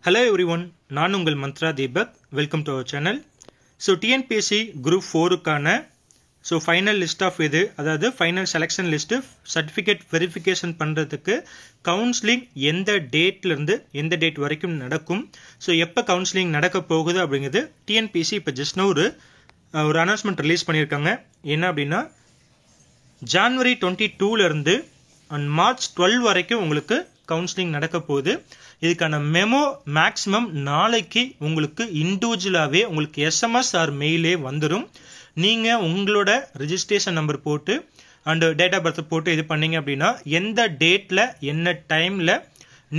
Hello everyone, நான் உங்கள் Mantra Deepak. Welcome to our channel. So TNPSC group 4க்கான ஃபைனல் லிஸ்ட் ஆஃப் இது, அதாவது final selection list certificate verification பண்ணுறதுக்கு கவுன்சிலிங் எந்த டேட்லேருந்து எந்த டேட் வரைக்கும் நடக்கும், ஸோ எப்போ கவுன்சிலிங் நடக்க போகுது அப்படிங்கிறது டிஎன்பிஎஸ்சி இப்போ ஜஸ்ட் ஒரு அனௌன்ஸ்மெண்ட் ரிலீஸ் பண்ணியிருக்காங்க. என்ன அப்படின்னா ஜான்வரி 22லேருந்து அண்ட் மார்ச் 12 வரைக்கும் உங்களுக்கு கவுன்சிலிங் நடக்க போகுது. இதுக்கான மெமோ மேக்ஸிமம் நாளைக்கு உங்களுக்கு இண்டிவிஜுவலாகவே உங்களுக்கு எஸ்எம்எஸ் ஆர் மெயிலே வந்துடும். நீங்கள் உங்களோட ரிஜிஸ்ட்ரேஷன் நம்பர் போட்டு அண்ட் டேட் ஆஃப் பர்த் போட்டு இது பண்ணீங்க அப்படின்னா எந்த டேட்டில் என்ன டைமில்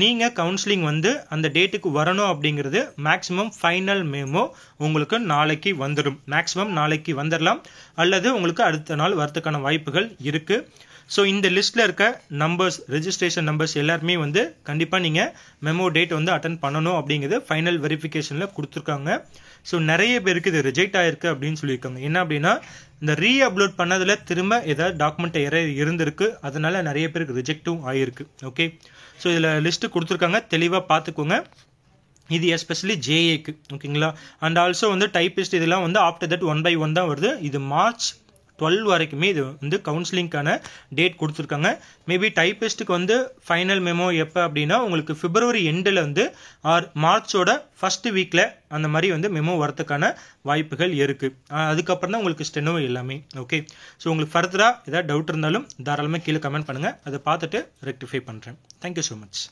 நீங்கள் கவுன்சிலிங் வந்து அந்த டேட்டுக்கு வரணும் அப்படிங்கிறது மேக்ஸிமம் ஃபைனல் மெமோ உங்களுக்கு நாளைக்கு வந்துடும். மேக்ஸிமம் நாளைக்கு வந்துடலாம், அல்லது உங்களுக்கு அடுத்த நாள் வரதுக்கான வாய்ப்புகள் இருக்குது. ஸோ இந்த லிஸ்ட்டில் இருக்க நம்பர்ஸ், ரெஜிஸ்ட்ரேஷன் நம்பர்ஸ் எல்லாருமே வந்து கண்டிப்பாக நீங்கள் மெமோ டேட் வந்து அட்டன் பண்ணணும் அப்படிங்கிறது ஃபைனல் வெரிஃபிகேஷனில் கொடுத்துருக்காங்க. ஸோ நிறைய பேருக்கு இது ரிஜெக்ட் ஆகிருக்கு அப்படின்னு சொல்லியிருக்காங்க. என்ன அப்படின்னா இந்த அப்லோட் பண்ணதில் திரும்ப ஏதாவது டாக்குமெண்ட் எரர் இருந்திருக்கு, அதனால நிறைய பேருக்கு ரிஜெக்டும் ஆகிருக்கு. ஓகே, ஸோ இதில் லிஸ்ட்டு கொடுத்துருக்காங்க, தெளிவாக பார்த்துக்கோங்க. இது எஸ்பெஷலி ஜேஏக்கு, ஓகேங்களா. அண்ட் ஆல்சோ வந்து டைப்பிஸ்ட் இதெல்லாம் வந்து ஆஃப்டர் தட் 1 by 1 தான் வருது. இது மார்ச் 12 வரைக்குமே இது வந்து கவுன்சிலிங்கான டேட் கொடுத்துருக்காங்க. மேபி டைப்பிஸ்ட்டுக்கு வந்து ஃபைனல் மெமோ எப்போ அப்படின்னா உங்களுக்கு பிப்ரவரி எண்டில் வந்து ஆர் மார்ச்சோட ஃபர்ஸ்ட் வீக்கில் அந்த மாதிரி வந்து மெமோ வரதுக்கான வாய்ப்புகள் இருக்குது. அதுக்கப்புறம் தான் உங்களுக்கு ஸ்டெனோ எல்லாமே. ஓகே, ஸோ உங்களுக்கு ஃபர்தராக ஏதாவது டவுட் இருந்தாலும் தாராளமாக கீழே கமெண்ட் பண்ணுங்கள், அதை பார்த்துட்டு ரெக்டிஃபை பண்ணுறேன். Thank you so much.